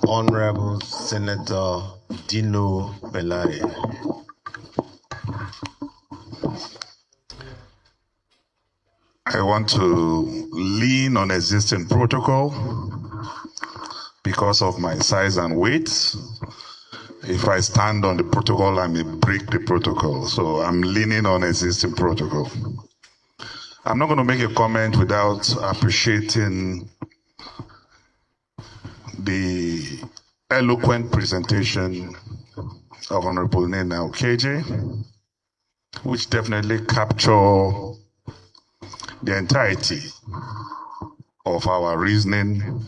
Honorable Senator Dino Melaye. I want to lean on existing protocol because of my size and weight. If I stand on the protocol, I may break the protocol. So I'm leaning on existing protocol. I'm not going to make a comment without appreciating the eloquent presentation of Honorable Nena Okeje, which definitely capture the entirety of our reasoning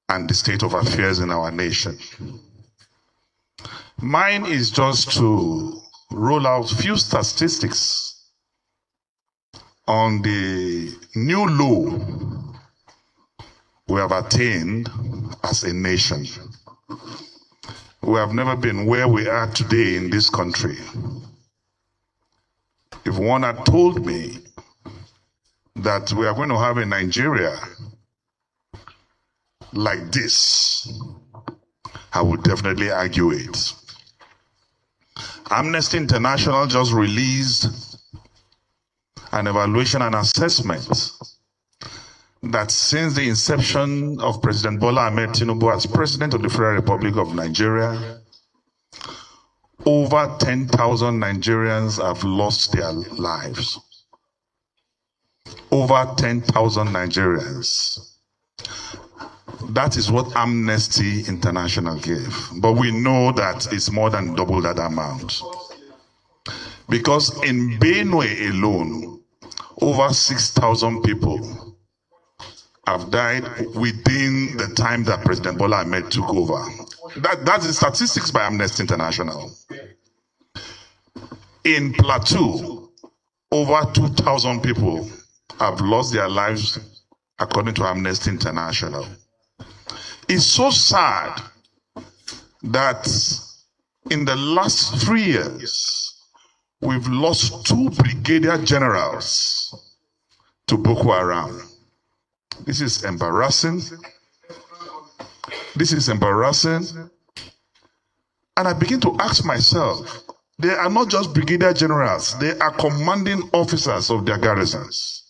and the state of affairs in our nation. Mine is just to roll out few statistics on the new low we have attained as a nation. We have never been where we are today in this country. If one had told me that we are going to have a Nigeria like this, I would definitely argue it. Amnesty International just released an evaluation and assessment that since the inception of President Bola Tinubu as President of the Federal Republic of Nigeria, over 10,000 Nigerians have lost their lives. Over 10,000 Nigerians. That is what Amnesty International gave. But we know that it's more than double that amount. Because in Benue alone, over 6,000 people have died within the time that President Bola Ahmed took over. That's the statistics by Amnesty International. In Plateau, over 2,000 people have lost their lives according to Amnesty International. It's so sad that in the last 3 years, we've lost 2 brigadier generals to Boko Haram. This is embarrassing. This is embarrassing. And I begin to ask myself, they are not just brigadier generals, they are commanding officers of their garrisons.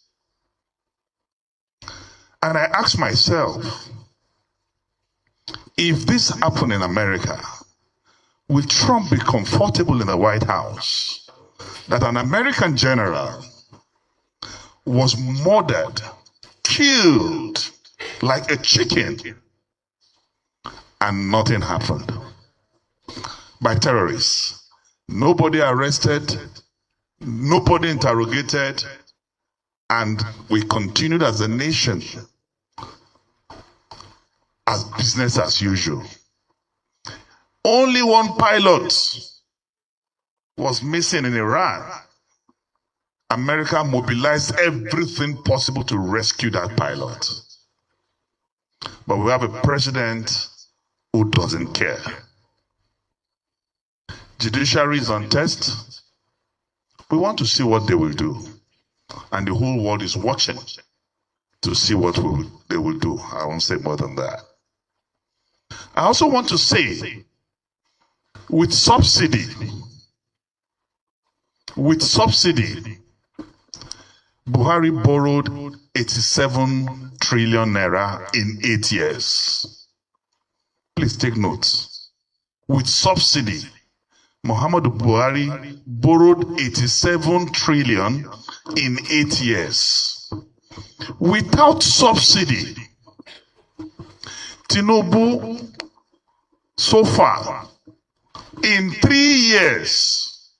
And I ask myself, if this happened in America, will Trump be comfortable in the White House that an American general was murdered, killed like a chicken, and nothing happened? By terrorists. Nobody arrested, nobody interrogated, and we continued as a nation as business as usual. Only one pilot was missing in Iran. America mobilized everything possible to rescue that pilot. But we have a president who doesn't care. Judiciary is on test. We want to see what they will do. And the whole world is watching to see what they will do. I won't say more than that. I also want to say, with subsidy, Buhari borrowed 87 trillion naira in 8 years. Please take note. With subsidy, Muhammadu Buhari borrowed 87 trillion in 8 years. Without subsidy, Tinubu, so far, in 3 years,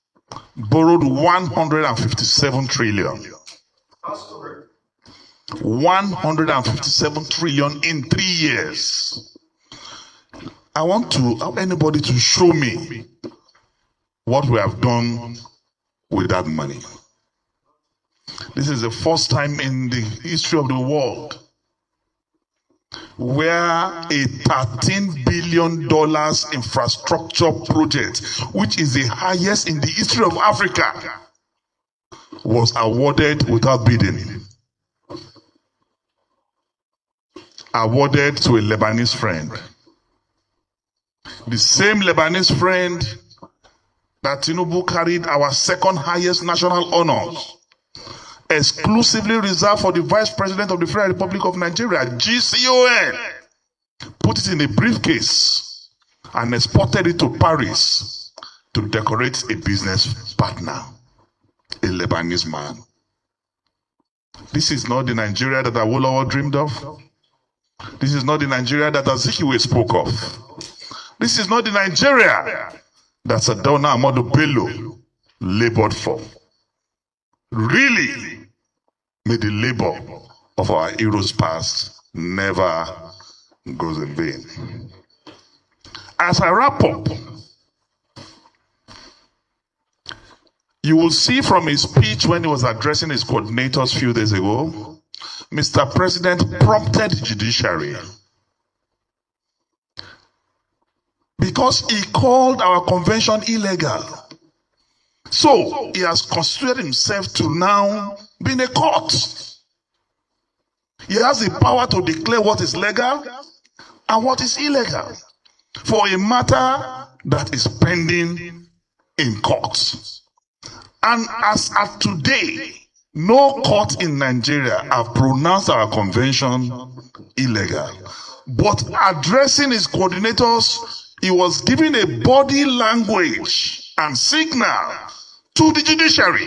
borrowed 157 trillion. 157 trillion in 3 years. I want anybody to show me what we have done with that money. This is the first time in the history of the world where a $13 billion infrastructure project, which is the highest in the history of Africa, was awarded without bidding. awarded to a Lebanese friend. The same Lebanese friend that Tinubu carried our second highest national honors, exclusively reserved for the Vice President of the Federal Republic of Nigeria, GCON, put it in a briefcase and exported it to Paris to decorate a business partner, a Lebanese man. This is not the Nigeria that Awolowo dreamed of. This is not the Nigeria that Azikiwe spoke of. This is not the Nigeria that Sardauna Amadu Bello labored for. Really, may the labor of our heroes past never goes in vain. As I wrap up, you will see from his speech when he was addressing his coordinators a few days ago, Mr. President prompted the judiciary because he called our convention illegal. So he has constituted himself to now be in a court. He has the power to declare what is legal and what is illegal for a matter that is pending in court. And as of today, no court in Nigeria have pronounced our convention illegal. But addressing his coordinators, he was giving a body language and signal to the judiciary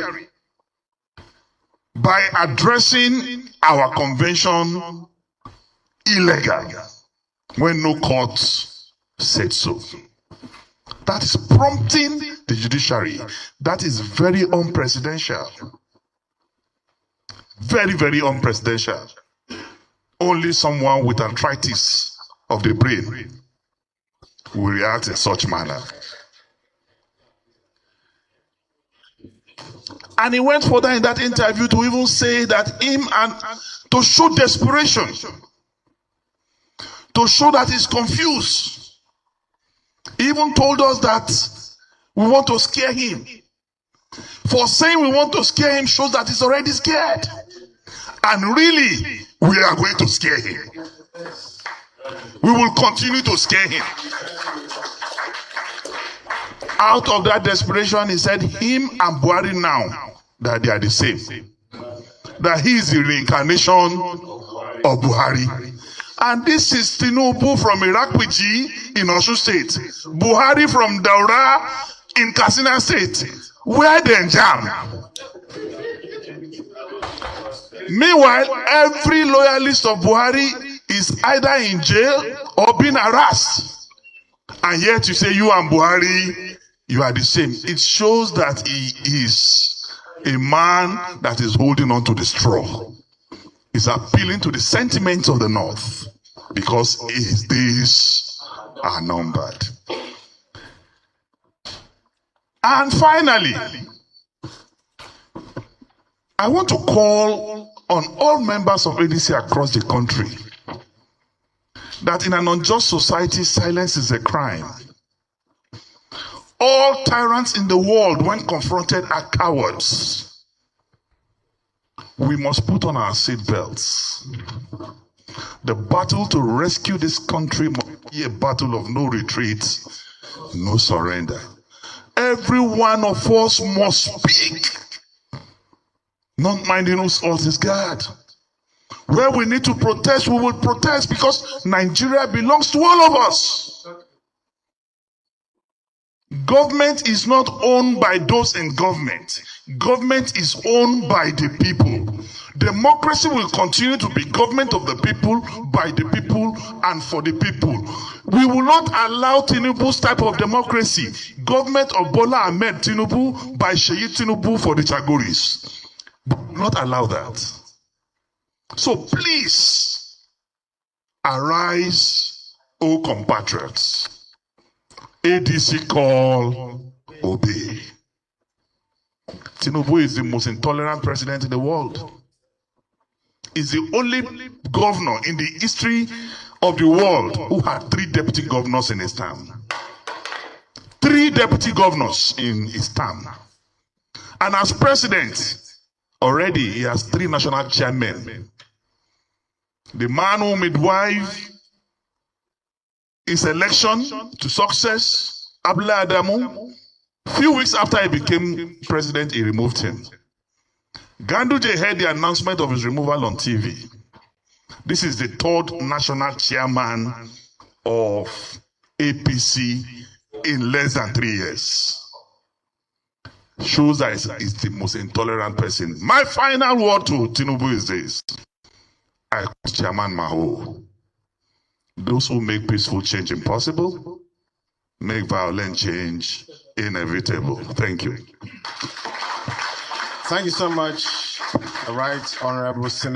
by addressing our convention illegal when no court said so. That is prompting the judiciary. That is very unprecedented. Very, very unprecedented. Only someone with arthritis of the brain will react in such manner. And he went further in that interview to even say that to show desperation, to show that he's confused. He even told us that we want to scare him. For saying we want to scare him shows that he's already scared. And really, we are going to scare him. We will continue to scare him. Out of that desperation, he said, him and Buhari now, that they are the same. That he is the reincarnation of Buhari. And this is Tinubu from Irakpiji in Osun State. Buhari from Daura in Katsina State. Where they jam. Meanwhile, every loyalist of Buhari is either in jail or being harassed. And yet you say you and Buhari, you are the same. It shows that he is a man that is holding on to the straw. He's appealing to the sentiments of the North because his days are numbered. And finally, I want to call on all members of ADC across the country that in an unjust society, silence is a crime. All tyrants in the world, when confronted, are cowards. We must put on our seatbelts. The battle to rescue this country must be a battle of no retreat, no surrender. Every one of us must speak, not minding us all his guard. Where we need to protest, we will protest because Nigeria belongs to all of us. Government is not owned by those in government. Government is owned by the people. Democracy will continue to be government of the people, by the people, and for the people. We will not allow Tinubu's type of democracy. Government of Bola Ahmed Tinubu by Sheyi Tinubu for the Chagoris. We will not allow that. So please, arise, O compatriots. ADC call, obey. Tinubu is the most intolerant president in the world. He's the only governor in the history of the world who had 3 deputy governors in his term. 3 deputy governors in his term. And as president, already he has 3 national chairmen. The man who midwife his election to success, Abla Adamu, few weeks after he became president, he removed him. Ganduje heard the announcement of his removal on TV. This is the third national chairman of APC in less than 3 years. Shows that he's the most intolerant person. My final word to Tinubu is this. I call Chairman Maho. Those who make peaceful change impossible, make violent change inevitable. Thank you. Thank you so much. All right, Honorable Senator.